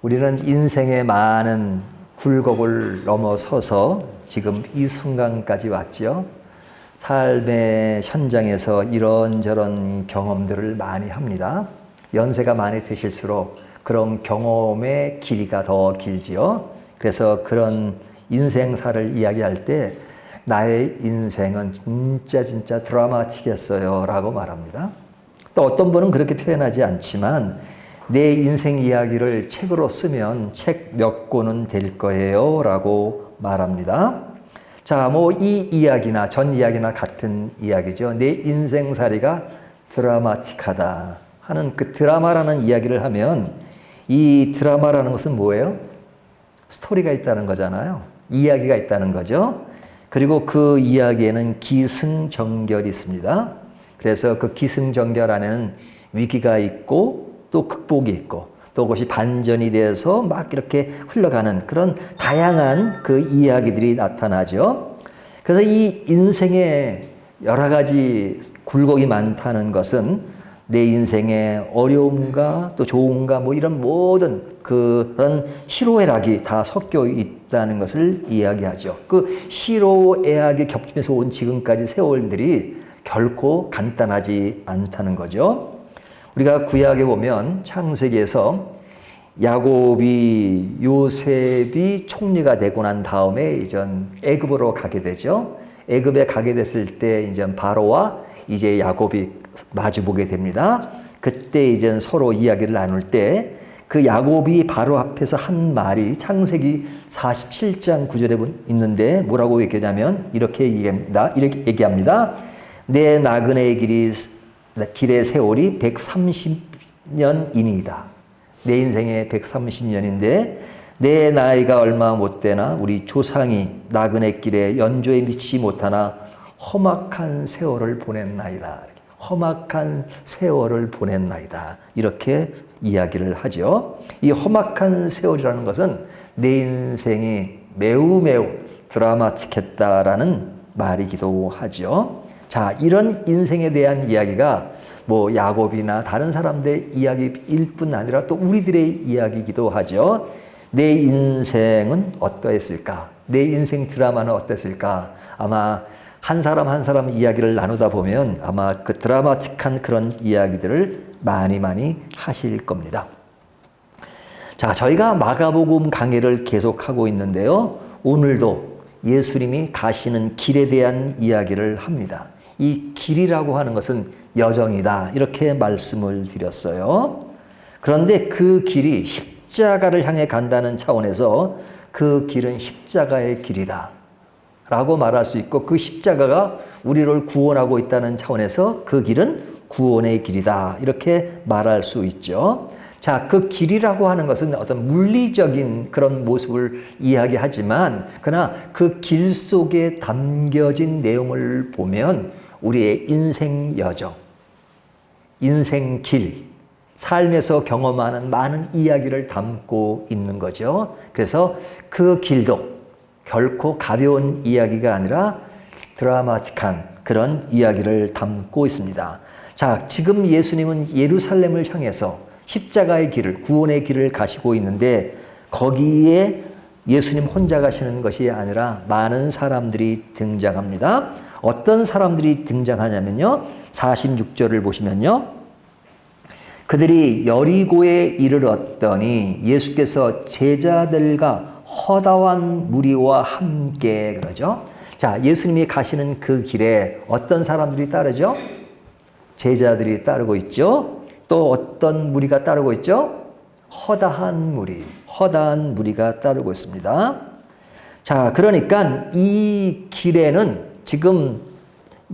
우리는 인생의 많은 굴곡을 넘어서서 지금 이 순간까지 왔죠. 삶의 현장에서 이런저런 경험들을 많이 합니다. 연세가 많이 드실수록 그런 경험의 길이가 더 길지요. 그래서 그런 인생사를 이야기할 때 나의 인생은 진짜 드라마틱했어요 라고 말합니다. 또 어떤 분은 그렇게 표현하지 않지만 내 인생 이야기를 책으로 쓰면 책 몇 권은 될 거예요 라고 말합니다. 자, 뭐 이 이야기나 전 이야기나 같은 이야기죠. 내 인생살이가 드라마틱하다 하는 그 드라마라는 이야기를 하면 이 드라마라는 것은 뭐예요? 스토리가 있다는 거잖아요. 이야기가 있다는 거죠. 그리고 그 이야기에는 기승전결이 있습니다. 그래서 그 기승전결 안에는 위기가 있고 또 극복이 있고 또 그것이 반전이 돼서 막 이렇게 흘러가는 그런 다양한 그 이야기들이 나타나죠. 그래서 이 인생에 여러 가지 굴곡이 많다는 것은 내 인생의 어려움과 또 좋음과 뭐 이런 모든 그런 희로애락이 다 섞여 있다는 것을 이야기하죠. 그 희로애락이 겹치면서 온 지금까지 세월들이 결코 간단하지 않다는 거죠. 우리가 구약에 보면 창세기에서 야곱이 요셉이 총리가 되고 난 다음에 이제 애굽으로 가게 되죠. 애굽에 가게 됐을 때 이제 바로와 이제 야곱이 마주보게 됩니다. 그때 이제 서로 이야기를 나눌 때 그 야곱이 바로 앞에서 한 말이 창세기 47장 9절에 있는데 뭐라고 얘기하냐면 이렇게 얘기합니다. 내 나그네의 길의 세월이 130년이니이다. 내 인생의 130년인데 내 나이가 얼마 못 되나 우리 조상이 나그네 길에 연조에 미치지 못하나 험악한 세월을 보냈나이다. 험악한 세월을 보냈나이다. 이렇게 이야기를 하죠. 이 험악한 세월이라는 것은 내 인생이 매우 드라마틱했다라는 말이기도 하죠. 자, 이런 인생에 대한 이야기가 뭐 야곱이나 다른 사람들의 이야기일 뿐 아니라 또 우리들의 이야기이기도 하죠. 내 인생은 어떠했을까? 내 인생 드라마는 어땠을까? 아마 한 사람 한 사람 이야기를 나누다 보면 아마 그 드라마틱한 그런 이야기들을 많이 하실 겁니다. 자, 저희가 마가복음 강해를 계속하고 있는데요. 오늘도 예수님이 가시는 길에 대한 이야기를 합니다. 이 길이라고 하는 것은 여정이다. 이렇게 말씀을 드렸어요. 그런데 그 길이 십자가를 향해 간다는 차원에서 그 길은 십자가의 길이다. 라고 말할 수 있고 그 십자가가 우리를 구원하고 있다는 차원에서 그 길은 구원의 길이다. 이렇게 말할 수 있죠. 자, 그 길이라고 하는 것은 어떤 물리적인 그런 모습을 이야기하지만 그러나 그 길 속에 담겨진 내용을 보면 우리의 인생 여정, 인생 길, 삶에서 경험하는 많은 이야기를 담고 있는 거죠. 그래서 그 길도 결코 가벼운 이야기가 아니라 드라마틱한 그런 이야기를 담고 있습니다. 자, 지금 예수님은 예루살렘을 향해서 십자가의 길을, 구원의 길을 가시고 있는데 거기에 예수님 혼자 가시는 것이 아니라 많은 사람들이 등장합니다. 어떤 사람들이 등장하냐면요. 46절을 보시면요. 그들이 여리고에 이르렀더니 예수께서 제자들과 허다한 무리와 함께 그러죠. 자, 예수님이 가시는 그 길에 어떤 사람들이 따르죠? 제자들이 따르고 있죠. 또 어떤 무리가 따르고 있죠? 허다한 무리가 따르고 있습니다. 자, 그러니까 이 길에는 지금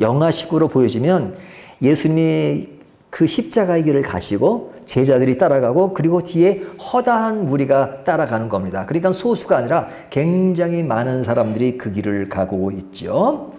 영화식으로 보여지면 예수님이 그 십자가의 길을 가시고 제자들이 따라가고 그리고 뒤에 허다한 무리가 따라가는 겁니다. 그러니까 소수가 아니라 굉장히 많은 사람들이 그 길을 가고 있죠.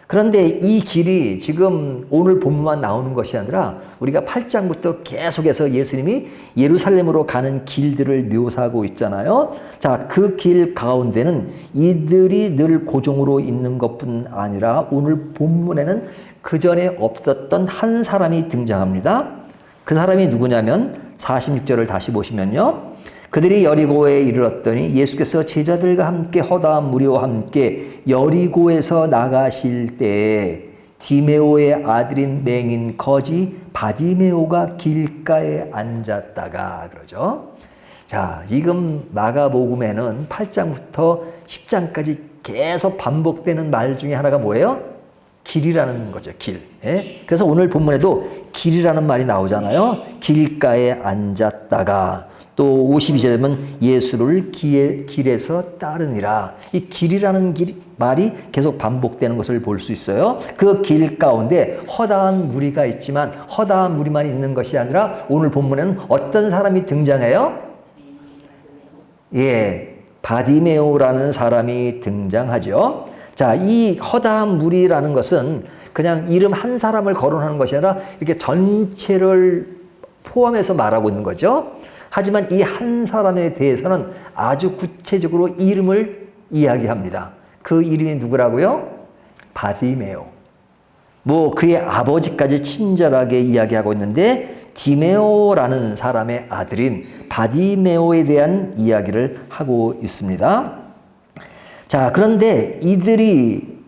그런데 이 길이 지금 오늘 본문만 나오는 것이 아니라 우리가 8장부터 계속해서 예수님이 예루살렘으로 가는 길들을 묘사하고 있잖아요. 자, 그 길 가운데는 이들이 늘 고종으로 있는 것뿐 아니라 오늘 본문에는 그 전에 없었던 한 사람이 등장합니다. 그 사람이 누구냐면 46절을 다시 보시면요. 그들이 여리고에 이르렀더니 예수께서 제자들과 함께 허다한 무리와 함께 여리고에서 나가실 때에 디메오의 아들인 맹인 거지 바디메오가 길가에 앉았다가 그러죠. 자, 지금 마가복음에는 8장부터 10장까지 계속 반복되는 말 중에 하나가 뭐예요? 길이라는 거죠. 길. 예? 그래서 오늘 본문에도 길이라는 말이 나오잖아요. 길가에 앉았다가 또 52절에 되면 예수를 길에서 따르니라. 이 길이라는 말이 계속 반복되는 것을 볼 수 있어요. 그 길 가운데 허다한 무리가 있지만 허다한 무리만 있는 것이 아니라 오늘 본문에는 어떤 사람이 등장해요? 예, 바디메오라는 사람이 등장하죠. 자, 이 허다한 무리라는 것은 그냥 이름 한 사람을 거론하는 것이 아니라 이렇게 전체를 포함해서 말하고 있는 거죠. 하지만 이 한 사람에 대해서는 아주 구체적으로 이름을 이야기합니다. 그 이름이 누구라고요? 바디메오. 뭐 그의 아버지까지 친절하게 이야기하고 있는데 디메오라는 사람의 아들인 바디메오에 대한 이야기를 하고 있습니다. 자, 그런데 이들이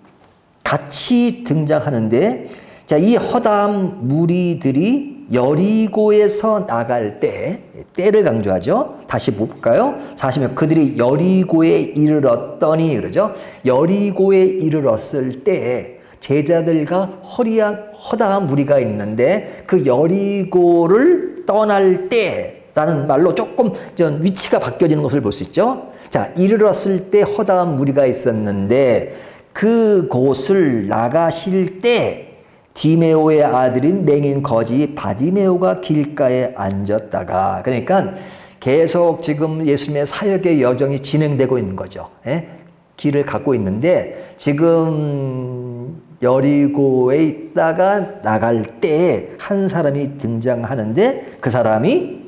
같이 등장하는데, 자, 이 허다한 무리들이 여리고에서 나갈 때를 강조하죠. 다시 볼까요? 40절, 그들이 여리고에 이르렀더니 그러죠. 여리고에 이르렀을 때 제자들과 허다한 무리가 있는데 그 여리고를 떠날 때라는 말로 조금 위치가 바뀌어지는 것을 볼 수 있죠. 자, 이르렀을 때 허다한 무리가 있었는데 그곳을 나가실 때 디메오의 아들인 맹인 거지 바디메오가 길가에 앉았다가, 그러니까 계속 지금 예수님의 사역의 여정이 진행되고 있는 거죠. 예? 길을 갖고 있는데 지금 여리고에 있다가 나갈 때 한 사람이 등장하는데 그 사람이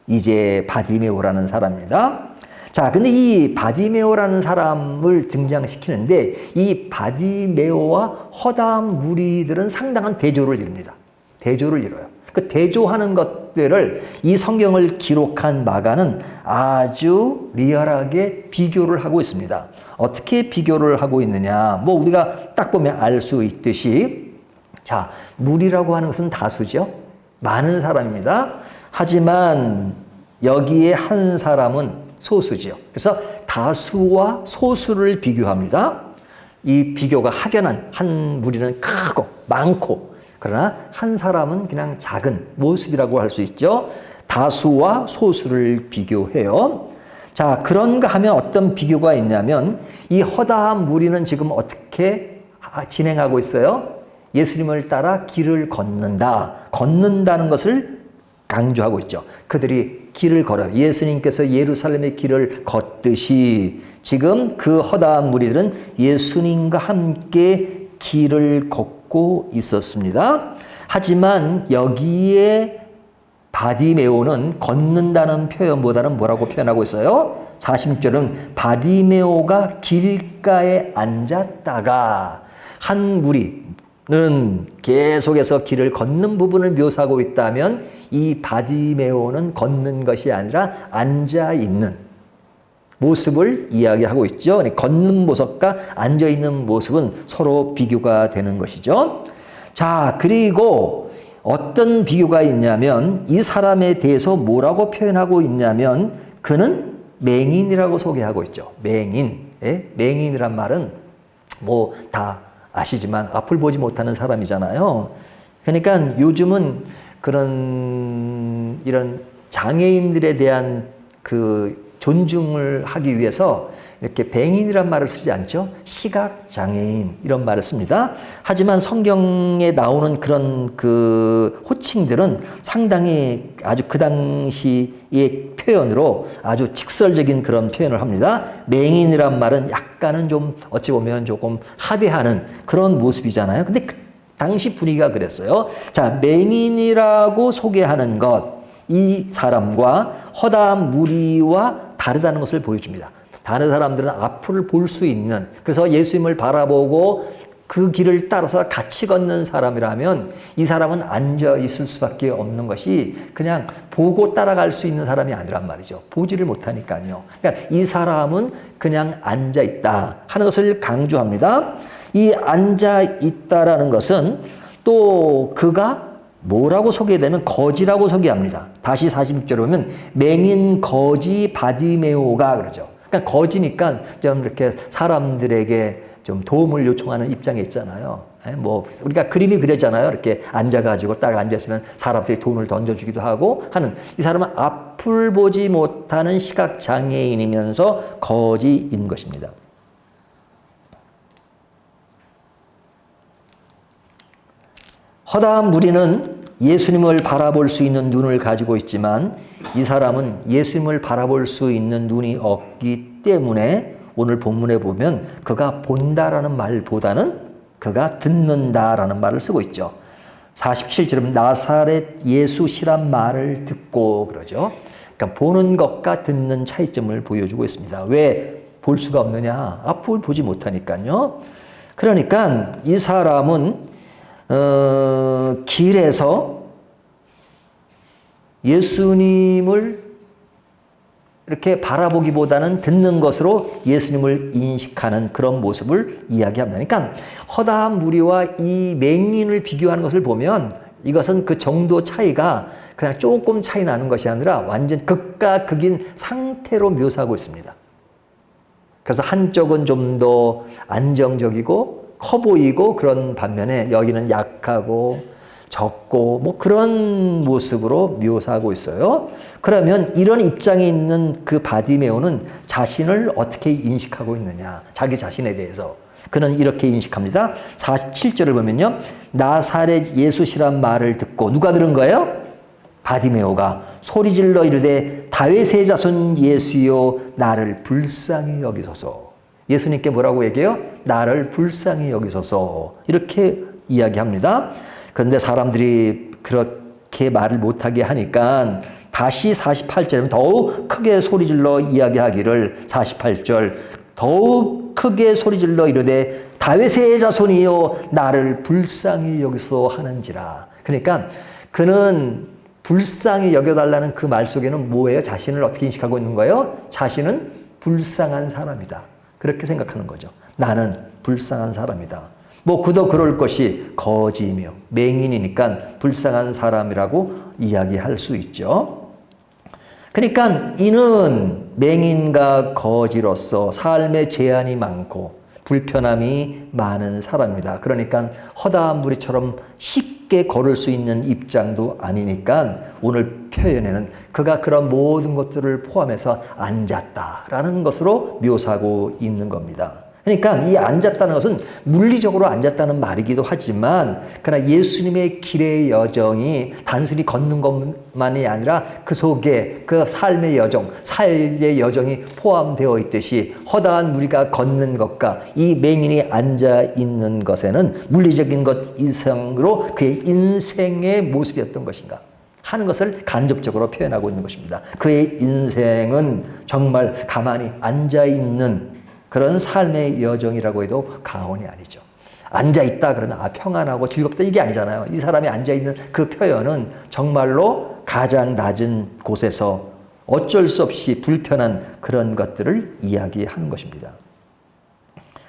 이제 바디메오라는 사람입니다. 자, 근데 이 바디메오라는 사람을 등장시키는데 이 바디메오와 허다한 무리들은 상당한 대조를 이룹니다. 대조를 이뤄요. 그 대조하는 것들을 이 성경을 기록한 마가는 아주 리얼하게 비교를 하고 있습니다. 어떻게 비교를 하고 있느냐? 뭐 우리가 딱 보면 알 수 있듯이, 자, 무리라고 하는 것은 다수죠. 많은 사람입니다. 하지만 여기에 한 사람은 소수죠. 그래서 다수와 소수를 비교합니다. 이 비교가 확연한, 한 무리는 크고 많고, 그러나 한 사람은 그냥 작은 모습이라고 할 수 있죠. 다수와 소수를 비교해요. 자, 그런가 하면 어떤 비교가 있냐면 이 허다한 무리는 지금 어떻게 진행하고 있어요? 예수님을 따라 길을 걷는다는 것을 강조하고 있죠. 그들이 길을 걸어요. 예수님께서 예루살렘의 길을 걷듯이 지금 그 허다한 무리들은 예수님과 함께 길을 걷고 있었습니다. 하지만 여기에 바디메오는 걷는다는 표현보다는 뭐라고 표현하고 있어요? 46절은 바디메오가 길가에 앉았다가, 한 무리는 계속해서 길을 걷는 부분을 묘사하고 있다면 이 바디메오는 걷는 것이 아니라 앉아있는 모습을 이야기하고 있죠. 걷는 모습과 앉아있는 모습은 서로 비교가 되는 것이죠. 자, 그리고 어떤 비교가 있냐면 이 사람에 대해서 뭐라고 표현하고 있냐면 그는 맹인이라고 소개하고 있죠. 맹인. 예? 맹인이란 말은 뭐 다 아시지만 앞을 보지 못하는 사람이잖아요. 그러니까 요즘은 이런 장애인들에 대한 그 존중을 하기 위해서 이렇게 뱅인이란 말을 쓰지 않죠. 시각장애인 이런 말을 씁니다. 하지만 성경에 나오는 그런 그 호칭들은 상당히 아주 그 당시의 표현으로 아주 직설적인 그런 표현을 합니다. 맹인이란 말은 약간은 좀 어찌 보면 조금 하대하는 그런 모습이잖아요. 근데 그 당시 분위기가 그랬어요. 자, 맹인이라고 소개하는 것, 이 사람과 허다한 무리와 다르다는 것을 보여줍니다. 다른 사람들은 앞을 볼 수 있는, 그래서 예수님을 바라보고 그 길을 따라서 같이 걷는 사람이라면 이 사람은 앉아 있을 수밖에 없는 것이 그냥 보고 따라갈 수 있는 사람이 아니란 말이죠. 보지를 못하니까요. 그러니까 이 사람은 그냥 앉아 있다 하는 것을 강조합니다. 이 앉아 있다라는 것은 또 그가 뭐라고 소개되면 거지라고 소개합니다. 다시 46절에 보면 맹인 거지 바디메오가 그러죠. 그러니까 거지니까 좀 이렇게 사람들에게 좀 도움을 요청하는 입장에 있잖아요. 뭐 우리가 그림이 그려잖아요. 이렇게 앉아가지고 딱 앉았으면 사람들이 돈을 던져주기도 하고 하는, 이 사람은 앞을 보지 못하는 시각 장애인이면서 거지인 것입니다. 허다한 무리는 예수님을 바라볼 수 있는 눈을 가지고 있지만 이 사람은 예수님을 바라볼 수 있는 눈이 없기 때문에 오늘 본문에 보면 그가 본다라는 말보다는 그가 듣는다라는 말을 쓰고 있죠. 47절은 나사렛 예수시란 말을 듣고 그러죠. 그러니까 보는 것과 듣는 차이점을 보여주고 있습니다. 왜 볼 수가 없느냐? 앞을 보지 못하니까요. 그러니까 이 사람은 길에서 예수님을 이렇게 바라보기보다는 듣는 것으로 예수님을 인식하는 그런 모습을 이야기합니다. 그러니까 허다한 무리와 이 맹인을 비교하는 것을 보면 이것은 그 정도 차이가 그냥 조금 차이 나는 것이 아니라 완전 극과 극인 상태로 묘사하고 있습니다. 그래서 한쪽은 좀 더 안정적이고 커 보이고 그런 반면에 여기는 약하고 적고 뭐 그런 모습으로 묘사하고 있어요. 그러면 이런 입장에 있는 그 바디메오는 자신을 어떻게 인식하고 있느냐, 자기 자신에 대해서 그는 이렇게 인식합니다. 47절을 보면요, 나사렛 예수시란 말을 듣고 누가 들은 거예요? 바디메오가 소리질러 이르되 다윗의 자손 예수여 나를 불쌍히 여기소서. 예수님께 뭐라고 얘기해요? 나를 불쌍히 여기소서, 이렇게 이야기합니다. 그런데 사람들이 그렇게 말을 못하게 하니까 다시 48절에 더욱 크게 소리질러 이야기하기를, 48절 더욱 크게 소리질러 이르되 다윗의 자손이여 나를 불쌍히 여기소 하는지라. 그러니까 그는 불쌍히 여겨달라는 그 말 속에는 뭐예요? 자신을 어떻게 인식하고 있는 거예요? 자신은 불쌍한 사람이다, 그렇게 생각하는 거죠. 나는 불쌍한 사람이다. 뭐 그도 그럴 것이 거지이며 맹인이니까 불쌍한 사람이라고 이야기할 수 있죠. 그러니까 이는 맹인과 거지로서 삶의 제한이 많고 불편함이 많은 사람입니다. 그러니까 허다한 무리처럼 쉽게 걸을 수 있는 입장도 아니니까 오늘 표현에는 그가 그런 모든 것들을 포함해서 앉았다라는 것으로 묘사하고 있는 겁니다. 그러니까 이 앉았다는 것은 물리적으로 앉았다는 말이기도 하지만 그러나 예수님의 길의 여정이 단순히 걷는 것만이 아니라 그 속에 그 삶의 여정, 사역의 여정이 포함되어 있듯이 허다한 무리가 걷는 것과 이 맹인이 앉아 있는 것에는 물리적인 것 이상으로 그의 인생의 모습이었던 것인가 하는 것을 간접적으로 표현하고 있는 것입니다. 그의 인생은 정말 가만히 앉아 있는 그런 삶의 여정이라고 해도 과언이 아니죠. 앉아있다 그러면 평안하고 즐겁다 이게 아니잖아요. 이 사람이 앉아있는 그 표현은 정말로 가장 낮은 곳에서 어쩔 수 없이 불편한 그런 것들을 이야기하는 것입니다.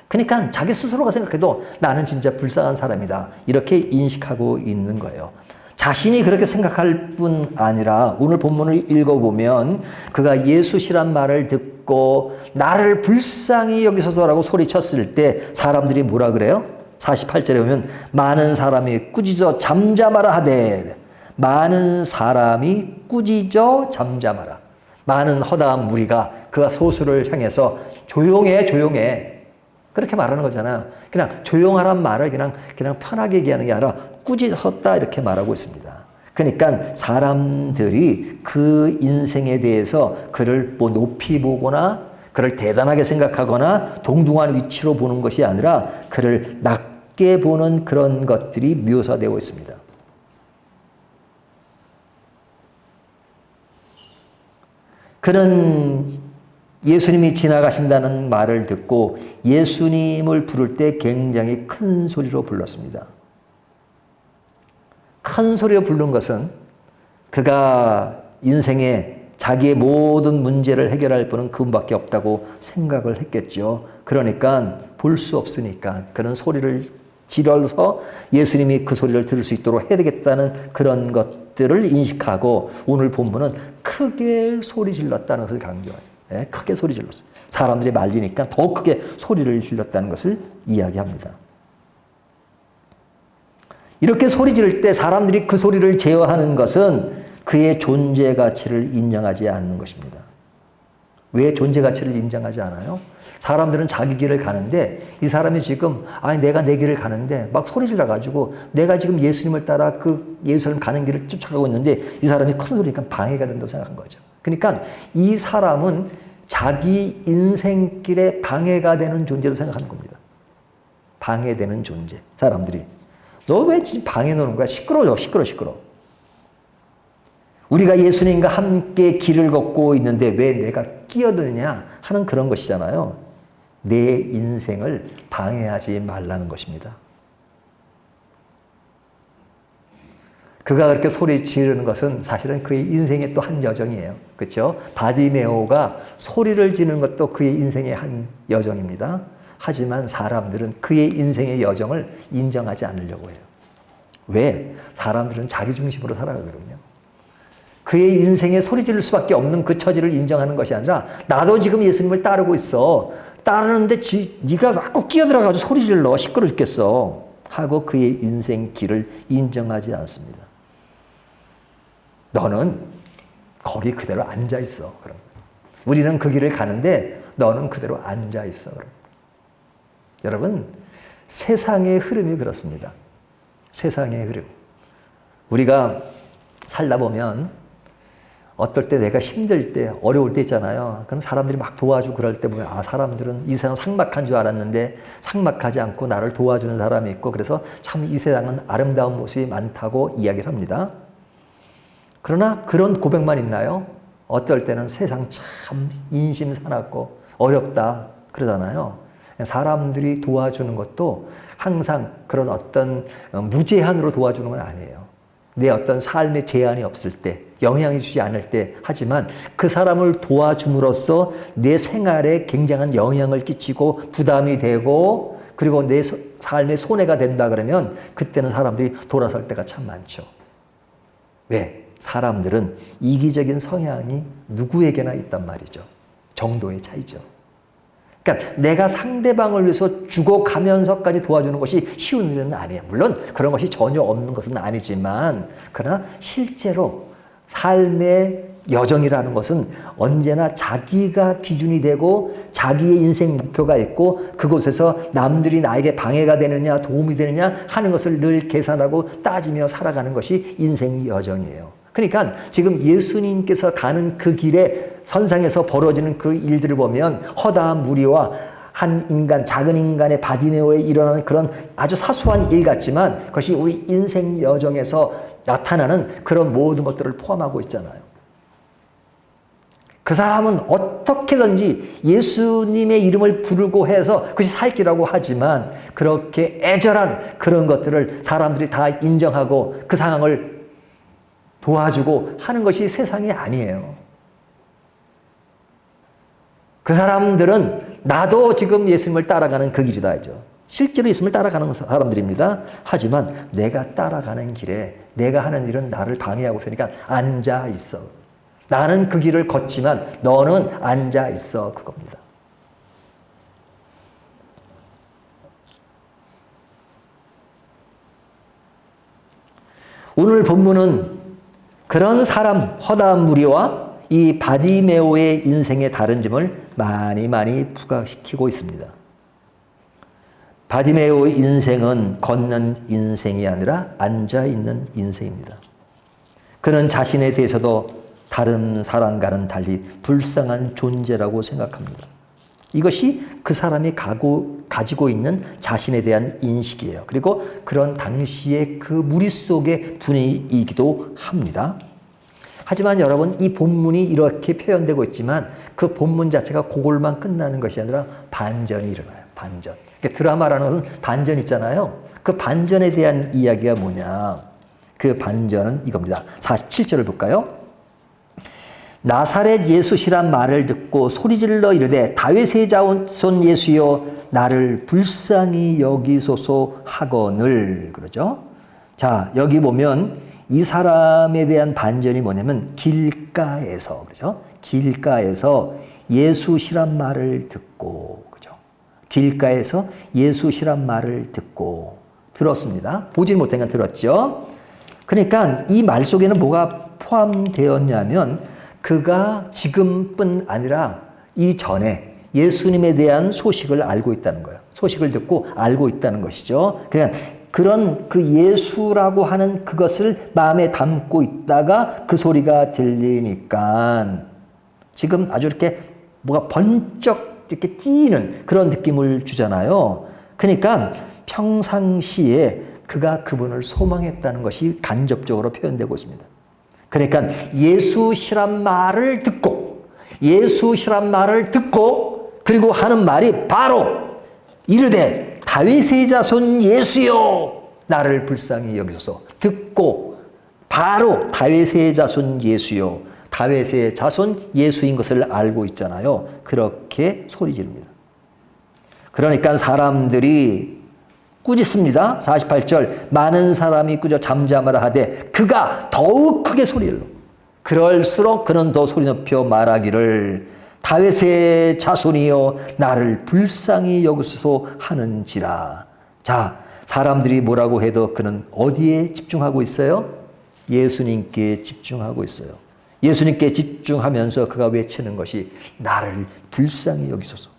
그러니까 자기 스스로가 생각해도 나는 진짜 불쌍한 사람이다, 이렇게 인식하고 있는 거예요. 자신이 그렇게 생각할 뿐 아니라 오늘 본문을 읽어보면 그가 예수시란 말을 듣고 나를 불쌍히 여기소서라고 소리쳤을 때 사람들이 뭐라 그래요? 48절에 보면 많은 사람이 꾸짖어 잠잠하라 하되, 많은 사람이 꾸짖어 잠잠하라. 많은 허다한 무리가 그가 소수를 향해서 조용해 조용해 그렇게 말하는 거잖아요. 그냥 조용하란 말을 그냥 편하게 얘기하는 게 아니라 꾸짖었다 이렇게 말하고 있습니다. 그러니까 사람들이 그 인생에 대해서 그를 뭐 높이 보거나 그를 대단하게 생각하거나 동등한 위치로 보는 것이 아니라 그를 낮게 보는 그런 것들이 묘사되고 있습니다. 그는 예수님이 지나가신다는 말을 듣고 예수님을 부를 때 굉장히 큰 소리로 불렀습니다. 큰 소리로 부른 것은 그가 인생에 자기의 모든 문제를 해결할 분은 그분밖에 없다고 생각을 했겠죠. 그러니까 볼 수 없으니까 그런 소리를 지르서 예수님이 그 소리를 들을 수 있도록 해야 되겠다는 그런 것들을 인식하고 오늘 본문은 크게 소리 질렀다는 것을 강조하죠. 네, 크게 소리 질렀어요. 사람들이 말리니까 더 크게 소리를 질렀다는 것을 이야기합니다. 이렇게 소리 지를 때 사람들이 그 소리를 제어하는 것은 그의 존재 가치를 인정하지 않는 것입니다. 왜 존재 가치를 인정하지 않아요? 사람들은 자기 길을 가는데 이 사람이 지금 내가 내 길을 가는데 막 소리 질러가지고 내가 지금 예수님을 따라 그 예수님 가는 길을 쫓아가고 있는데 이 사람이 큰 소리니까 방해가 된다고 생각한 거죠. 그러니까 이 사람은 자기 인생길에 방해가 되는 존재로 생각하는 겁니다. 방해되는 존재. 사람들이 너 왜 지금 방해 놓는 거야? 시끄러워. 우리가 예수님과 함께 길을 걷고 있는데 왜 내가 끼어드느냐 하는 그런 것이잖아요. 내 인생을 방해하지 말라는 것입니다. 그가 그렇게 소리 지르는 것은 사실은 그의 인생의 또 한 여정이에요. 그렇죠? 바디메오가 소리를 지르는 것도 그의 인생의 한 여정입니다. 하지만 사람들은 그의 인생의 여정을 인정하지 않으려고 해요. 왜? 사람들은 자기 중심으로 살아가거든요. 그의 인생에 소리 지를 수밖에 없는 그 처지를 인정하는 것이 아니라 나도 지금 예수님을 따르고 있어. 따르는데 네가 자꾸 끼어들어가지고 소리 질러. 시끄러 죽겠어. 하고 그의 인생 길을 인정하지 않습니다. 너는 거기 그대로 앉아있어. 그럼. 우리는 그 길을 가는데 너는 그대로 앉아있어. 그럼. 여러분, 세상의 흐름이 그렇습니다. 세상의 흐름. 우리가 살다 보면 어떨 때 내가 힘들 때, 어려울 때 있잖아요. 그럼 사람들이 막 도와주고 그럴 때 보면 사람들은 이 세상 삭막한 줄 알았는데 삭막하지 않고 나를 도와주는 사람이 있고 그래서 참 이 세상은 아름다운 모습이 많다고 이야기를 합니다. 그러나 그런 고백만 있나요? 어떨 때는 세상 참 인심사납고 어렵다 그러잖아요. 사람들이 도와주는 것도 항상 그런 어떤 무제한으로 도와주는 건 아니에요. 내 어떤 삶의 제한이 없을 때, 영향이 주지 않을 때 하지만 그 사람을 도와줌으로써 내 생활에 굉장한 영향을 끼치고 부담이 되고 그리고 내 삶에 손해가 된다 그러면 그때는 사람들이 돌아설 때가 참 많죠. 왜? 사람들은 이기적인 성향이 누구에게나 있단 말이죠. 정도의 차이죠. 그러니까 내가 상대방을 위해서 죽어가면서까지 도와주는 것이 쉬운 일은 아니에요. 물론 그런 것이 전혀 없는 것은 아니지만 그러나 실제로 삶의 여정이라는 것은 언제나 자기가 기준이 되고 자기의 인생 목표가 있고 그곳에서 남들이 나에게 방해가 되느냐 도움이 되느냐 하는 것을 늘 계산하고 따지며 살아가는 것이 인생 여정이에요. 그러니까 지금 예수님께서 가는 그 길에 선상에서 벌어지는 그 일들을 보면 허다한 무리와 한 인간, 작은 인간의 바디메오에 일어나는 그런 아주 사소한 일 같지만 그것이 우리 인생 여정에서 나타나는 그런 모든 것들을 포함하고 있잖아요. 그 사람은 어떻게든지 예수님의 이름을 부르고 해서 그것이 살 길이라고 하지만 그렇게 애절한 그런 것들을 사람들이 다 인정하고 그 상황을 도와주고 하는 것이 세상이 아니에요. 그 사람들은 나도 지금 예수님을 따라가는 그 길이다 하죠. 실제로 예수님을 따라가는 사람들입니다. 하지만 내가 따라가는 길에 내가 하는 일은 나를 방해하고 있으니까 앉아 있어. 나는 그 길을 걷지만 너는 앉아 있어. 그겁니다. 오늘 본문은 그런 사람, 허다한 무리와 이 바디메오의 인생의 다른 점을 많이 부각시키고 있습니다. 바디메오의 인생은 걷는 인생이 아니라 앉아있는 인생입니다. 그는 자신에 대해서도 다른 사람과는 달리 불쌍한 존재라고 생각합니다. 이것이 그 사람이 가지고 있는 자신에 대한 인식이에요. 그리고 그런 당시의 그 무리 속의 분위기이기도 합니다. 하지만 여러분, 이 본문이 이렇게 표현되고 있지만 그 본문 자체가 그걸만 끝나는 것이 아니라 반전이 일어나요. 반전. 그러니까 드라마라는 것은 반전 있잖아요. 그 반전에 대한 이야기가 뭐냐. 그 반전은 이겁니다. 47절을 볼까요? 나사렛 예수시란 말을 듣고 소리질러 이르되 다윗의 자손 예수여 나를 불쌍히 여기소서 하거늘. 그러죠. 자, 여기 보면 이 사람에 대한 반전이 뭐냐면 길가에서, 그죠? 길가에서 예수시란 말을 듣고, 그죠? 길가에서 예수시란 말을 듣고 들었습니다. 보지 못한 건 들었죠. 그러니까 이 말 속에는 뭐가 포함되었냐면 그가 지금뿐 아니라 이전에 예수님에 대한 소식을 알고 있다는 거예요. 소식을 듣고 알고 있다는 것이죠. 그런 그 예수라고 하는 그것을 마음에 담고 있다가 그 소리가 들리니까 지금 아주 이렇게 뭐가 번쩍 이렇게 띄는 그런 느낌을 주잖아요. 그러니까 평상시에 그가 그분을 소망했다는 것이 간접적으로 표현되고 있습니다. 그러니까 예수시란 말을 듣고 그리고 하는 말이 바로 이르되 다윗의 자손 예수여 나를 불쌍히 여기소서. 듣고 바로 다윗의 자손 예수여, 다윗의 자손 예수인 것을 알고 있잖아요. 그렇게 소리 지릅니다. 그러니까 사람들이 꾸짖습니다. 48절 많은 사람이 꾸짖어 잠잠하라 하되 그가 더욱 크게 소리를 그럴수록 그는 더 소리 높여 말하기를 다윗의 자손이여 나를 불쌍히 여기소서 하는지라. 자, 사람들이 뭐라고 해도 그는 어디에 집중하고 있어요? 예수님께 집중하고 있어요. 예수님께 집중하면서 그가 외치는 것이 나를 불쌍히 여기소서.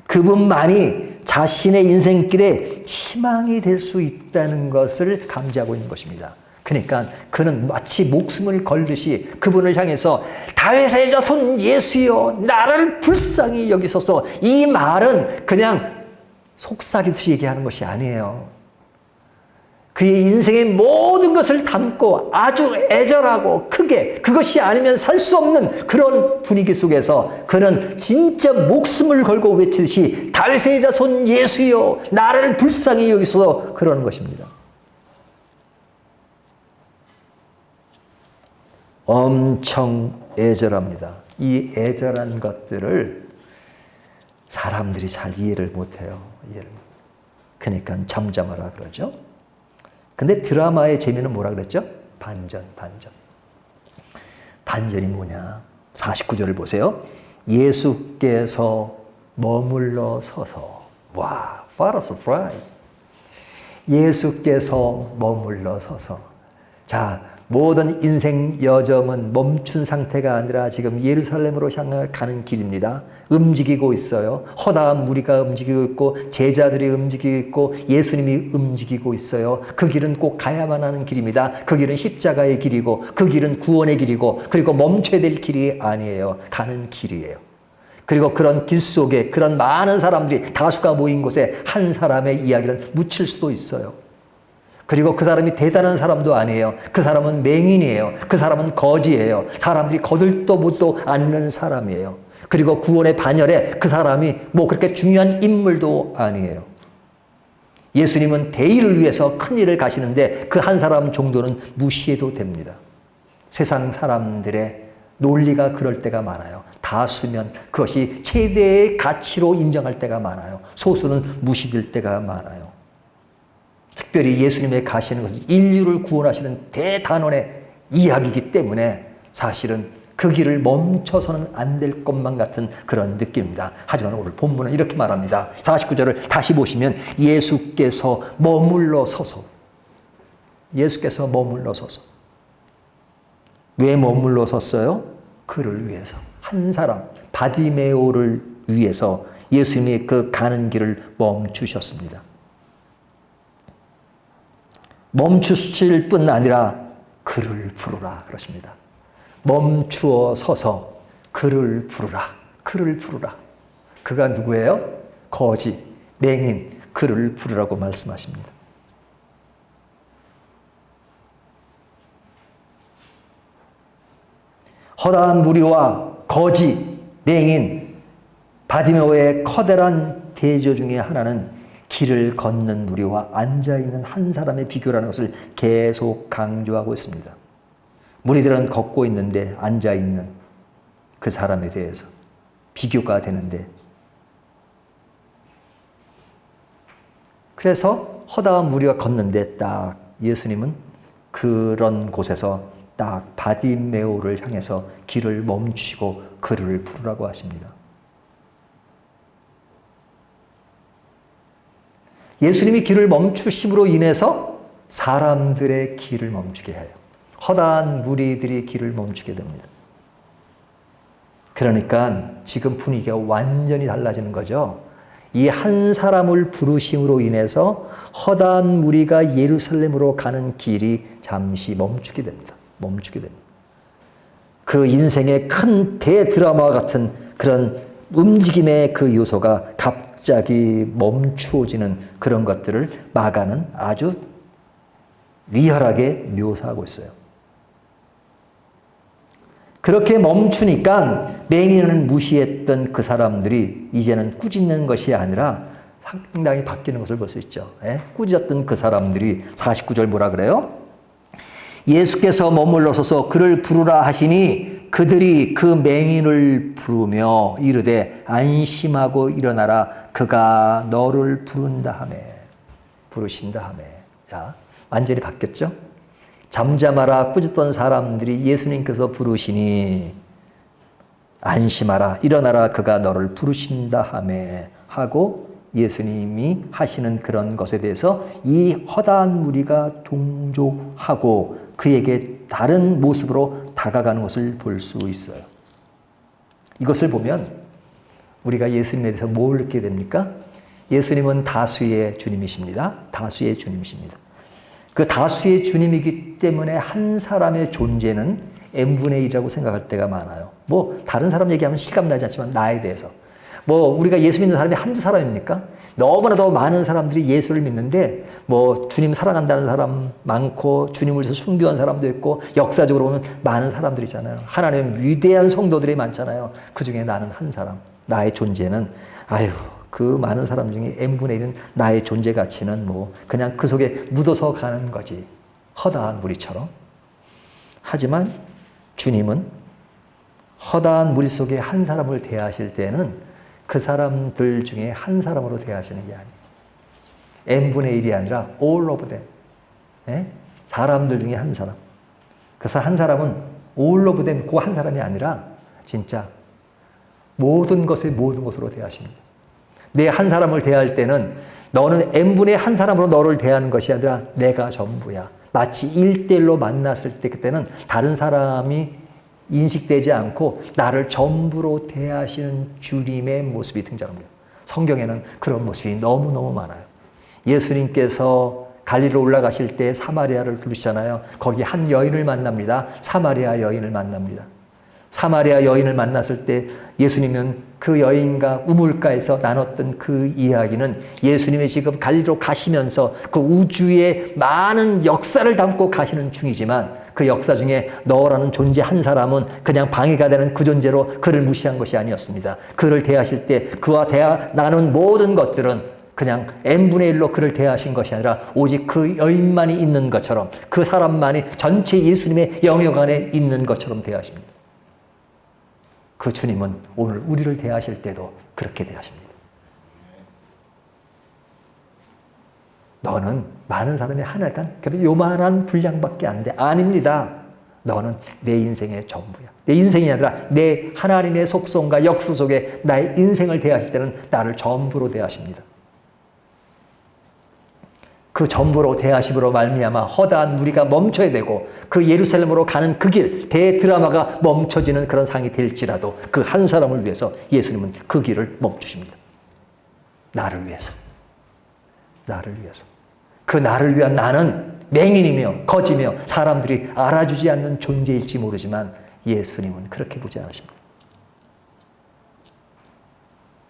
그분만이 자신의 인생길에 희망이 될 수 있다는 것을 감지하고 있는 것입니다. 그러니까 그는 마치 목숨을 걸듯이 그분을 향해서 다윗의 자손 예수여 나를 불쌍히 여기소서. 이 말은 그냥 속삭이듯이 얘기하는 것이 아니에요. 그의 인생의 모든 것을 담고 아주 애절하고 크게, 그것이 아니면 살 수 없는 그런 분위기 속에서 그는 진짜 목숨을 걸고 외치듯이 다윗의 자손 예수여 나를 불쌍히 여기소서 그러는 것입니다. 엄청 애절합니다. 이 애절한 것들을 사람들이 잘 이해를 못해요. 그러니까 잠잠하라 그러죠. 근데 드라마의 재미는 뭐라 그랬죠? 반전. 반전이 뭐냐? 49절을 보세요. 예수께서 머물러 서서. 와, what a surprise. 예수께서 머물러 서서. 자, 모든 인생 여정은 멈춘 상태가 아니라 지금 예루살렘으로 향하는 길입니다. 움직이고 있어요. 허다한 무리가 움직이고 있고 제자들이 움직이고 있고 예수님이 움직이고 있어요. 그 길은 꼭 가야만 하는 길입니다. 그 길은 십자가의 길이고 그 길은 구원의 길이고 그리고 멈춰야 될 길이 아니에요. 가는 길이에요. 그리고 그런 길 속에 그런 많은 사람들이 다수가 모인 곳에 한 사람의 이야기를 묻힐 수도 있어요. 그리고 그 사람이 대단한 사람도 아니에요. 그 사람은 맹인이에요. 그 사람은 거지예요. 사람들이 거들떠 묻도 않는 사람이에요. 그리고 구원의 반열에 그 사람이 뭐 그렇게 중요한 인물도 아니에요. 예수님은 대의를 위해서 큰 일을 가시는데 그 한 사람 정도는 무시해도 됩니다. 세상 사람들의 논리가 그럴 때가 많아요. 다수면 그것이 최대의 가치로 인정할 때가 많아요. 소수는 무시될 때가 많아요. 특별히 예수님의 가시는 것은 인류를 구원하시는 대단원의 이야기이기 때문에 사실은 그 길을 멈춰서는 안 될 것만 같은 그런 느낌입니다. 하지만 오늘 본문은 이렇게 말합니다. 49절을 다시 보시면 예수께서 머물러 서서. 예수께서 머물러 서서. 왜 머물러 섰어요? 그를 위해서. 한 사람, 바디메오를 위해서 예수님이 그 가는 길을 멈추셨습니다. 멈추실 뿐 아니라 그를 부르라 그러십니다. 멈추어 서서 그를 부르라. 그를 부르라. 그가 누구예요? 거지, 맹인, 그를 부르라고 말씀하십니다. 허다한 무리와 거지, 맹인, 바디메오의 커다란 대조 중에 하나는 길을 걷는 무리와 앉아있는 한 사람의 비교라는 것을 계속 강조하고 있습니다. 무리들은 걷고 있는데 앉아있는 그 사람에 대해서 비교가 되는데, 그래서 허다한 무리가 걷는데 딱 예수님은 그런 곳에서 딱 바디메오를 향해서 길을 멈추시고 그를 부르라고 하십니다. 예수님이 길을 멈추심으로 인해서 사람들의 길을 멈추게 해요. 허다한 무리들이 길을 멈추게 됩니다. 그러니까 지금 분위기가 완전히 달라지는 거죠. 이 한 사람을 부르심으로 인해서 허다한 무리가 예루살렘으로 가는 길이 잠시 멈추게 됩니다. 멈추게 됩니다. 그 인생의 큰 대드라마 같은 그런 움직임의 그 요소가 갑자기 멈추어지는 그런 것들을 마가는 아주 리얼하게 묘사하고 있어요. 그렇게 멈추니까 맹인을 무시했던 그 사람들이 이제는 꾸짖는 것이 아니라 상당히 바뀌는 것을 볼 수 있죠. 꾸짖었던 그 사람들이 49절 뭐라 그래요? 예수께서 머물러서서 그를 부르라 하시니 그들이 그 맹인을 부르며 이르되 안심하고 일어나라 그가 너를 부른다 하매, 부르신다 하매. 자, 완전히 바뀌었죠? 잠잠하라 꾸짖던 사람들이 예수님께서 부르시니 안심하라 일어나라 그가 너를 부르신다 하매 하고 예수님이 하시는 그런 것에 대해서 이 허다한 무리가 동조하고 그에게 다른 모습으로 다가가는 것을 볼 수 있어요. 이것을 보면 우리가 예수님에 대해서 뭘 느끼게 됩니까? 예수님은 다수의 주님이십니다. 다수의 주님이십니다. 그 다수의 주님이기 때문에 한 사람의 존재는 n분의 1이라고 생각할 때가 많아요. 뭐 다른 사람 얘기하면 실감나지 않지만 나에 대해서 뭐 우리가 예수 믿는 사람이 한두 사람입니까? 너무나도 많은 사람들이 예수를 믿는데 뭐 주님 사랑한다는 사람 많고 주님을 위해서 순교한 사람도 있고 역사적으로 보면 많은 사람들이잖아요. 하나님 위대한 성도들이 많잖아요. 그중에 나는 한 사람, 나의 존재는 그 많은 사람 중에 n분의 1은 나의 존재 가치는 뭐 그냥 그 속에 묻어서 가는 거지. 허다한 무리처럼. 하지만 주님은 허다한 무리 속에 한 사람을 대하실 때는 그 사람들 중에 한 사람으로 대하시는 게 아니에요. n분의 1이 아니라 all of them. 사람들 중에 한 사람. 그래서 한 사람은 all of them, 그 한 사람이 아니라 진짜 모든 것의 모든 것으로 대하십니다. 내 한 사람을 대할 때는 너는 n분의 한 사람으로 너를 대하는 것이 아니라 내가 전부야. 마치 1대1로 만났을 때 그때는 다른 사람이 인식되지 않고 나를 전부로 대하시는 주님의 모습이 등장합니다. 성경에는 그런 모습이 너무너무 많아요. 예수님께서 갈릴리로 올라가실 때 사마리아를 들으시잖아요. 거기 한 여인을 만납니다. 사마리아 여인을 만납니다. 사마리아 여인을 만났을 때 예수님은 그 여인과 우물가에서 나눴던 그 이야기는 예수님이 지금 갈릴리로 가시면서 그 우주의 많은 역사를 담고 가시는 중이지만 그 역사 중에 너라는 존재 한 사람은 그냥 방해가 되는 그 존재로 그를 무시한 것이 아니었습니다. 그를 대하실 때 그와 나눈 모든 것들은 그냥 n분의 1로 그를 대하신 것이 아니라 오직 그 여인만이 있는 것처럼 그 사람만이 전체 예수님의 영역 안에 있는 것처럼 대하십니다. 그 주님은 오늘 우리를 대하실 때도 그렇게 대하십니다. 너는 많은 사람이 하나니까 요만한 분량밖에 안 돼. 아닙니다. 너는 내 인생의 전부야. 내 인생이 아니라 내 하나님의 속성과 역사 속에 나의 인생을 대하실 때는 나를 전부로 대하십니다. 그 전부로 대하심으로 말미암아 허다한 무리가 멈춰야 되고 그 예루살렘으로 가는 그 길, 대드라마가 멈춰지는 그런 상이 될지라도 그 한 사람을 위해서 예수님은 그 길을 멈추십니다. 나를 위해서. 나를 위해서. 그 나를 위한 나는 맹인이며 거지며 사람들이 알아주지 않는 존재일지 모르지만 예수님은 그렇게 보지 않으십니다.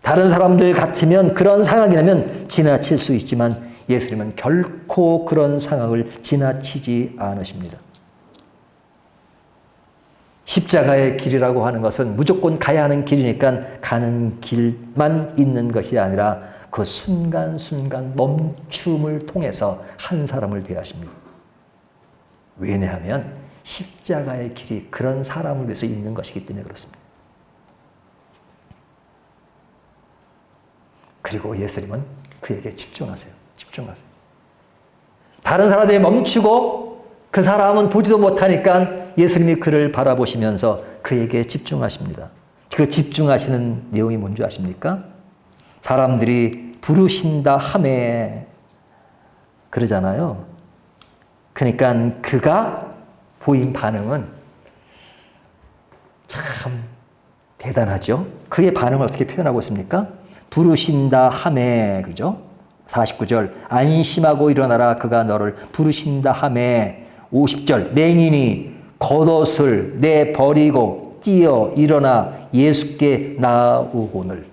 다른 사람들 같으면 그런 상황이라면 지나칠 수 있지만 예수님은 결코 그런 상황을 지나치지 않으십니다. 십자가의 길이라고 하는 것은 무조건 가야 하는 길이니까 가는 길만 있는 것이 아니라 그 순간순간 멈춤을 통해서 한 사람을 대하십니다. 왜냐하면 십자가의 길이 그런 사람을 위해서 있는 것이기 때문에 그렇습니다. 그리고 예수님은 그에게 집중하세요. 집중하세요. 다른 사람들이 멈추고 그 사람은 보지도 못하니까 예수님이 그를 바라보시면서 그에게 집중하십니다. 그 집중하시는 내용이 뭔지 아십니까? 사람들이 부르신다 하매 그러잖아요. 그러니까 그가 보인 반응은 참 대단하죠. 그의 반응을 어떻게 표현하고 있습니까? 부르신다 하매, 그죠? 49절, 안심하고 일어나라 그가 너를 부르신다 하매. 50절, 맹인이 겉옷을 내버리고 뛰어 일어나 예수께 나아오거늘.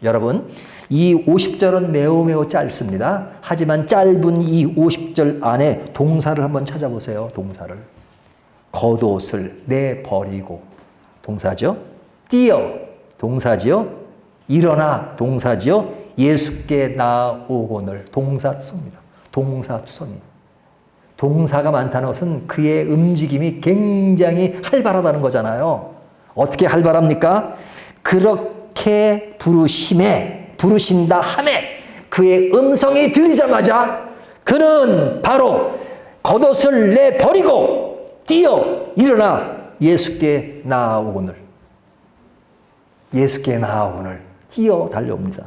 여러분, 이 50절은 매우 짧습니다. 하지만 짧은 이 50절 안에 동사를 한번 찾아보세요. 동사를. 겉옷을 내버리고 동사죠. 뛰어 동사지요. 일어나 동사지요. 예수께 나아오거늘 동사투성입니다. 동사투성이. 동사가 많다는 것은 그의 움직임이 굉장히 활발하다는 거잖아요. 어떻게 활발합니까? 그렇게 부르신다 하매 그의 음성이 들리자마자 그는 바로 겉옷을 내버리고 뛰어 일어나 예수께 나아오거늘. 예수께 나아오거늘 뛰어 달려옵니다.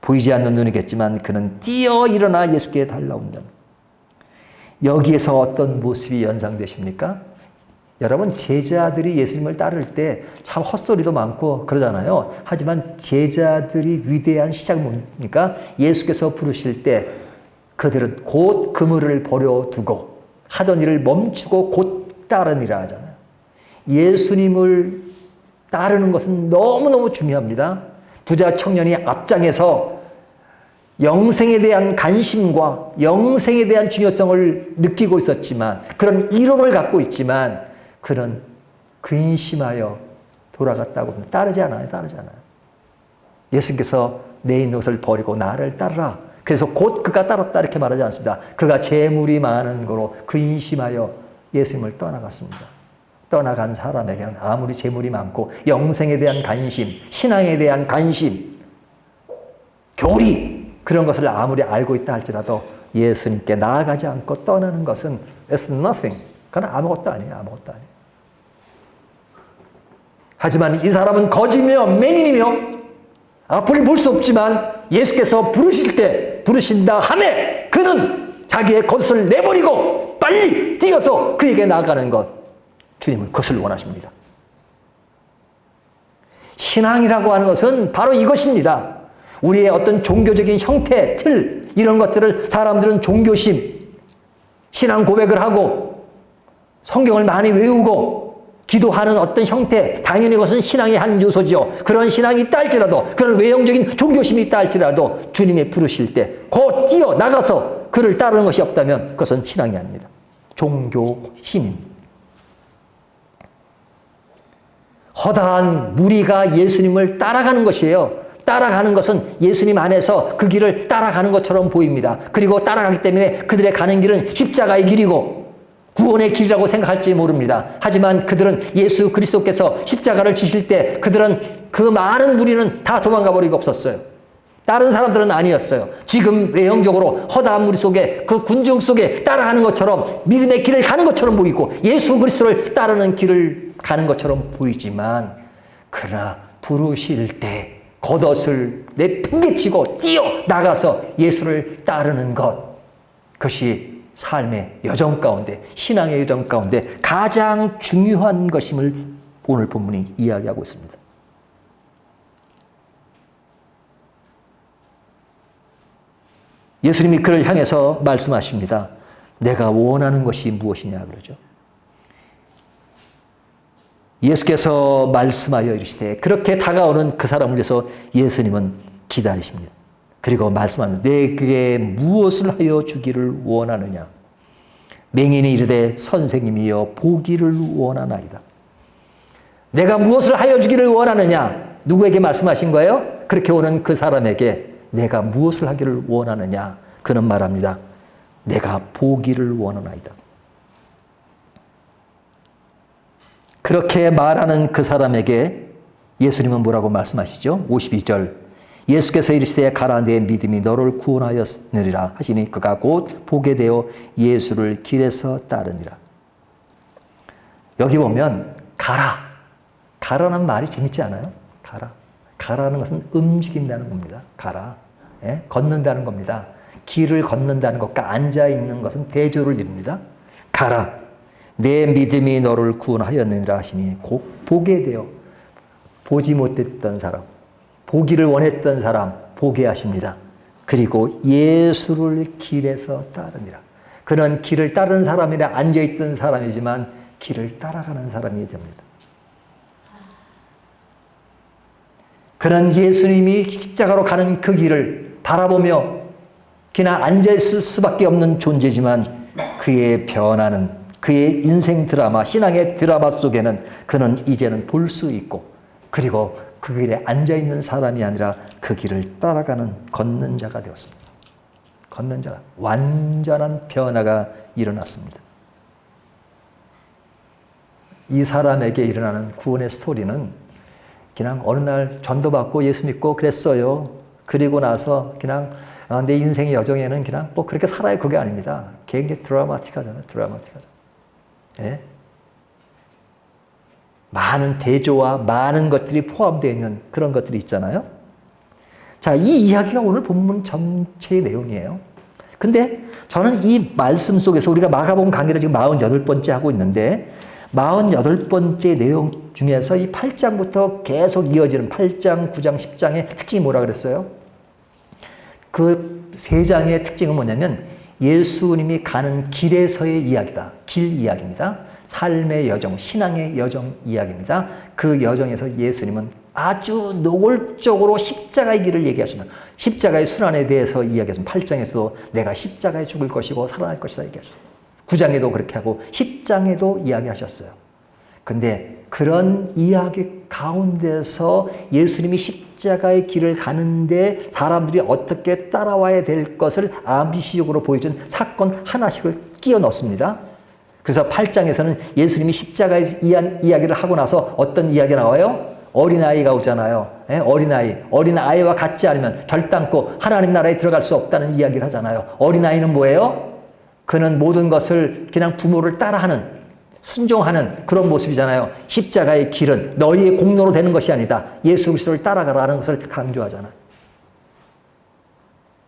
보이지 않는 눈이겠지만 그는 뛰어 일어나 예수께 달려온다. 여기에서 어떤 모습이 연상되십니까? 여러분, 제자들이 예수님을 따를 때 참 헛소리도 많고 그러잖아요. 하지만 제자들이 위대한 시작은 뭡니까? 예수께서 부르실 때 그들은 곧 그물을 버려두고 하던 일을 멈추고 곧 따르니라 하잖아요. 예수님을 따르는 것은 너무너무 중요합니다. 부자 청년이 앞장에서 영생에 대한 관심과 영생에 대한 중요성을 느끼고 있었지만 그런 이론을 갖고 있지만 그는 근심하여 돌아갔다고 합니다. 따르지 않아요. 예수님께서 내 있는 것을 버리고 나를 따르라. 그래서 곧 그가 따랐다 이렇게 말하지 않습니다. 그가 재물이 많은 거로 근심하여 예수님을 떠나갔습니다. 떠나간 사람에게는 아무리 재물이 많고 영생에 대한 관심, 신앙에 대한 관심, 교리 그런 것을 아무리 알고 있다 할지라도 예수님께 나아가지 않고 떠나는 것은 it's nothing. 그건 아무것도 아니에요. 하지만 이 사람은 거지며 맹인이며 앞을 볼 수 없지만 예수께서 부르신다 하매 그는 자기의 겉옷을 내버리고 빨리 뛰어서 그에게 나아가는 것. 주님은 그것을 원하십니다. 신앙이라고 하는 것은 바로 이것입니다. 우리의 어떤 종교적인 형태, 틀 이런 것들을 사람들은 종교심, 신앙 고백을 하고 성경을 많이 외우고 기도하는 어떤 형태, 당연히 그것은 신앙의 한 요소죠. 그런 신앙이 있다 할지라도 그런 외형적인 종교심이 있다 할지라도 주님이 부르실 때 곧 뛰어 나가서 그를 따르는 것이 없다면 그것은 신앙이 아닙니다. 종교심입니다. 허다한 무리가 예수님을 따라가는 것이에요. 따라가는 것은 예수님 안에서 그 길을 따라가는 것처럼 보입니다. 그리고 따라가기 때문에 그들의 가는 길은 십자가의 길이고 구원의 길이라고 생각할지 모릅니다. 하지만 그들은 예수 그리스도께서 십자가를 지실 때 그들은 그 많은 무리는 다 도망가 버리고 없었어요. 다른 사람들은 아니었어요. 지금 외형적으로 허다한 무리 속에 그 군중 속에 따라가는 것처럼 믿음의 길을 가는 것처럼 보이고 예수 그리스도를 따르는 길을 가는 것처럼 보이지만 그러나 부르실 때 겉옷을 내팽개치고 뛰어 나가서 예수를 따르는 것, 그것이 삶의 여정 가운데, 신앙의 여정 가운데 가장 중요한 것임을 오늘 본문이 이야기하고 있습니다. 예수님이 그를 향해서 말씀하십니다. 내가 원하는 것이 무엇이냐 그러죠. 예수께서 말씀하여 이르시되 그렇게 다가오는 그 사람을 위해서 예수님은 기다리십니다. 그리고 말씀하는 내게 무엇을 하여 주기를 원하느냐. 맹인이 이르되 선생님이여 보기를 원하나이다. 내가 무엇을 하여 주기를 원하느냐? 누구에게 말씀하신 거예요? 그렇게 오는 그 사람에게 내가 무엇을 하기를 원하느냐? 그는 말합니다. 내가 보기를 원하나이다. 그렇게 말하는 그 사람에게 예수님은 뭐라고 말씀하시죠? 52절. 예수께서 이르시되 가라 내 믿음이 너를 구원하였느니라 하시니 그가 곧 보게 되어 예수를 길에서 따르니라. 여기 보면 가라. 가라는 말이 재밌지 않아요? 가라. 가라는 것은 움직인다는 겁니다. 가라. 예? 걷는다는 겁니다. 길을 걷는다는 것과 앉아있는 것은 대조를 이룹니다. 가라. 내 믿음이 너를 구원하였느니라 하시니 곧 보게 되어 보지 못했던 사람, 보기를 원했던 사람 보게 하십니다. 그리고 예수를 길에서 따르니라. 그는 길을 따르는 사람이라 앉아있던 사람이지만 길을 따라가는 사람이 됩니다. 그는 예수님이 십자가로 가는 그 길을 바라보며 그냥 앉아있을 수밖에 없는 존재지만 그의 변화는 그의 인생 드라마, 신앙의 드라마 속에는 그는 이제는 볼 수 있고 그리고 그 길에 앉아있는 사람이 아니라 그 길을 따라가는 걷는 자가 되었습니다. 걷는 자, 완전한 변화가 일어났습니다. 이 사람에게 일어나는 구원의 스토리는 그냥 어느 날 전도받고 예수 믿고 그랬어요. 그리고 나서 그냥 내 인생의 여정에는 그냥 뭐 그렇게 살아요. 그게 아닙니다. 굉장히 드라마틱하잖아요. 드라마틱하죠. 예? 많은 대조와 많은 것들이 포함되어 있는 그런 것들이 있잖아요. 자, 이 이야기가 오늘 본문 전체의 내용이에요. 근데 저는 이 말씀 속에서 우리가 마가복음 강의를 지금 48번째 하고 있는데 48번째 내용 중에서 이 8장부터 계속 이어지는 8장, 9장, 10장의 특징이 뭐라 그랬어요? 그 세 장의 특징은 뭐냐면 예수님이 가는 길에서의 이야기다. 길 이야기입니다. 삶의 여정, 신앙의 여정 이야기입니다. 그 여정에서 예수님은 아주 노골적으로 십자가의 길을 얘기하시면 십자가의 순환에 대해서 이야기했습니다. 8장에서도 내가 십자가에 죽을 것이고 살아날 것이다 얘기하셨어요. 9장에도 그렇게 하고 10장에도 이야기하셨어요. 근데 그런 이야기 가운데서 예수님이 십자가의 길을 가는데 사람들이 어떻게 따라와야 될 것을 암시적으로 보여준 사건 하나씩을 끼워 넣습니다. 그래서 8장에서는 예수님이 십자가의 이야기를 하고 나서 어떤 이야기가 나와요? 어린아이가 오잖아요. 예? 어린아이와 같지 않으면 결단코 하나님 나라에 들어갈 수 없다는 이야기를 하잖아요. 어린아이는 뭐예요? 그는 모든 것을 그냥 부모를 따라하는, 순종하는 그런 모습이잖아요. 십자가의 길은 너희의 공로로 되는 것이 아니다. 예수 그리스도를 따라가라는 것을 강조하잖아요.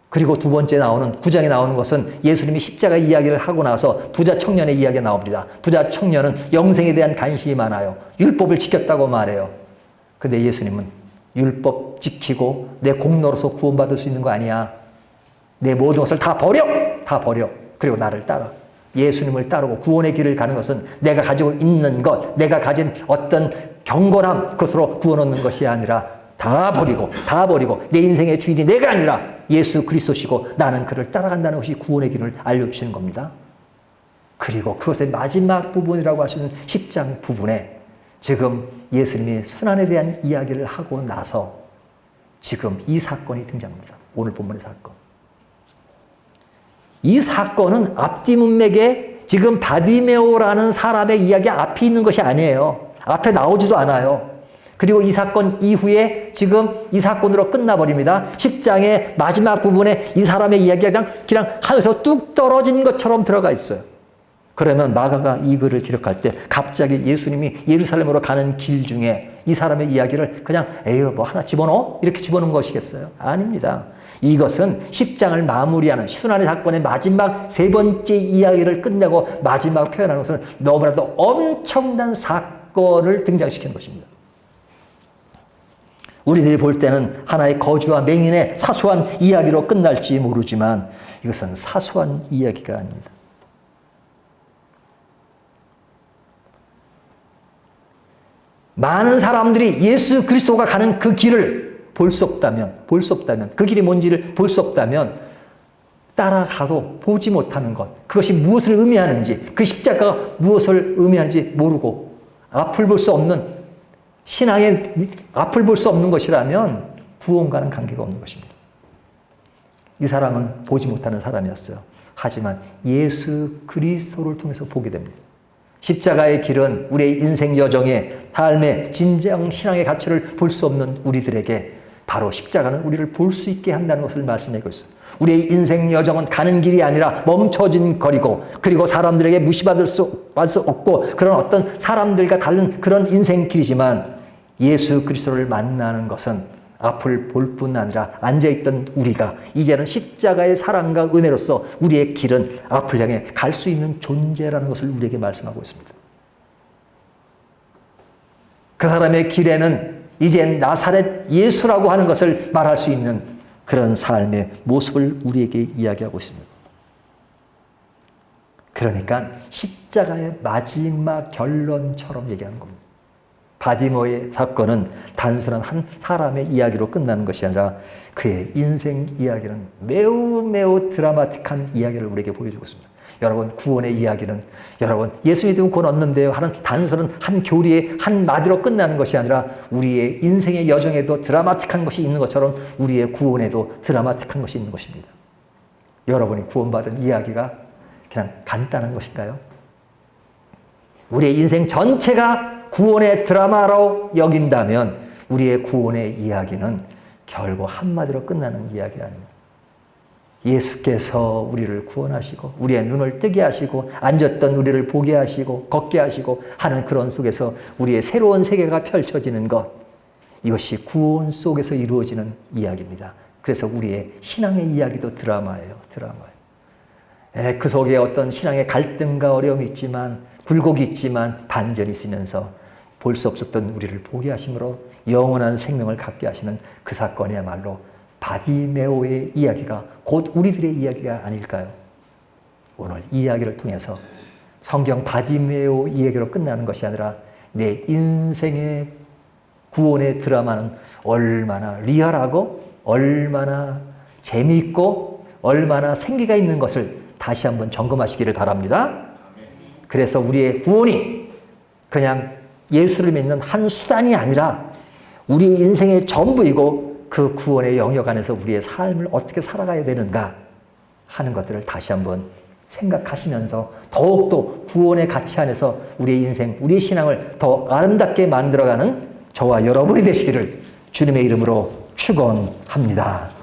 그리고 두 번째 나오는 9장에 나오는 것은 예수님이 십자가 이야기를 하고 나서 부자 청년의 이야기가 나옵니다. 부자 청년은 영생에 대한 관심이 많아요. 율법을 지켰다고 말해요. 근데 예수님은 율법 지키고 내 공로로서 구원받을 수 있는 거 아니야. 내 모든 것을 다 버려! 다 버려. 그리고 나를 따라. 예수님을 따르고 구원의 길을 가는 것은 내가 가지고 있는 것, 내가 가진 어떤 경건함, 그것으로 구원 얻는 것이 아니라 다 버리고 내 인생의 주인이 내가 아니라 예수 그리스도시고 나는 그를 따라간다는 것이 구원의 길을 알려주시는 겁니다. 그리고 그것의 마지막 부분이라고 할 수 있는 10장 부분에 지금 예수님이 순환에 대한 이야기를 하고 나서 지금 이 사건이 등장합니다. 오늘 본문의 사건. 이 사건은 앞뒤 문맥에 지금 바디메오라는 사람의 이야기 앞에 있는 것이 아니에요. 앞에 나오지도 않아요. 그리고 이 사건 이후에 지금 이 사건으로 끝나버립니다. 10장의 마지막 부분에 이 사람의 이야기가 그냥 하늘에서 뚝 떨어진 것처럼 들어가 있어요. 그러면 마가가 이 글을 기록할 때 갑자기 예수님이 예루살렘으로 가는 길 중에 이 사람의 이야기를 그냥 에휴 뭐 하나 집어넣어? 이렇게 집어넣은 것이겠어요? 아닙니다. 이것은 10장을 마무리하는 순환의 사건의 마지막 세 번째 이야기를 끝내고 마지막 표현하는 것은 너무나도 엄청난 사건을 등장시키는 것입니다. 우리들이 볼 때는 하나의 거지와 맹인의 사소한 이야기로 끝날지 모르지만 이것은 사소한 이야기가 아닙니다. 많은 사람들이 예수 그리스도가 가는 그 길을 볼 수 없다면, 그 길이 뭔지를 볼 수 없다면 따라가도 보지 못하는 것, 그것이 무엇을 의미하는지, 그 십자가가 무엇을 의미하는지 모르고 앞을 볼 수 없는 신앙의 앞을 볼 수 없는 것이라면 구원과는 관계가 없는 것입니다. 이 사람은 보지 못하는 사람이었어요. 하지만 예수 그리스도를 통해서 보게 됩니다. 십자가의 길은 우리의 인생 여정의 삶의 진정 신앙의 가치를 볼 수 없는 우리들에게 바로 십자가는 우리를 볼 수 있게 한다는 것을 말씀하고 있어요. 우리의 인생 여정은 가는 길이 아니라 멈춰진 거리고, 그리고 사람들에게 무시받을 수 없고 그런 어떤 사람들과 다른 그런 인생 길이지만, 예수 그리스도를 만나는 것은 앞을 볼 뿐 아니라 앉아있던 우리가 이제는 십자가의 사랑과 은혜로서 우리의 길은 앞을 향해 갈 수 있는 존재라는 것을 우리에게 말씀하고 있습니다. 그 사람의 길에는 이제 나사렛 예수라고 하는 것을 말할 수 있는 그런 삶의 모습을 우리에게 이야기하고 있습니다. 그러니까 십자가의 마지막 결론처럼 얘기하는 겁니다. 바디모의 사건은 단순한 한 사람의 이야기로 끝나는 것이 아니라 그의 인생 이야기는 매우 드라마틱한 이야기를 우리에게 보여주고 있습니다. 여러분, 구원의 이야기는 여러분 예수 믿으면 구원 얻는데요 하는 단순한 한 교리의 한마디로 끝나는 것이 아니라 우리의 인생의 여정에도 드라마틱한 것이 있는 것처럼 우리의 구원에도 드라마틱한 것이 있는 것입니다. 여러분이 구원받은 이야기가 그냥 간단한 것인가요? 우리의 인생 전체가 구원의 드라마로 여긴다면 우리의 구원의 이야기는 결국 한마디로 끝나는 이야기 아닙니다. 예수께서 우리를 구원하시고 우리의 눈을 뜨게 하시고 앉았던 우리를 보게 하시고 걷게 하시고 하는 그런 속에서 우리의 새로운 세계가 펼쳐지는 것, 이것이 구원 속에서 이루어지는 이야기입니다. 그래서 우리의 신앙의 이야기도 드라마예요. 그 속에 어떤 신앙의 갈등과 어려움이 있지만, 굴곡이 있지만 반전이 있으면서 볼 수 없었던 우리를 보게 하심으로 영원한 생명을 갖게 하시는 그 사건이야말로 바디메오의 이야기가 곧 우리들의 이야기가 아닐까요? 오늘 이 이야기를 통해서 성경 바디메오 이야기로 끝나는 것이 아니라 내 인생의 구원의 드라마는 얼마나 리얼하고 얼마나 재미있고 얼마나 생기가 있는 것을 다시 한번 점검하시기를 바랍니다. 그래서 우리의 구원이 그냥 예수를 믿는 한 수단이 아니라 우리 인생의 전부이고, 그 구원의 영역 안에서 우리의 삶을 어떻게 살아가야 되는가 하는 것들을 다시 한번 생각하시면서 더욱더 구원의 가치 안에서 우리의 인생, 우리의 신앙을 더 아름답게 만들어가는 저와 여러분이 되시기를 주님의 이름으로 축원합니다.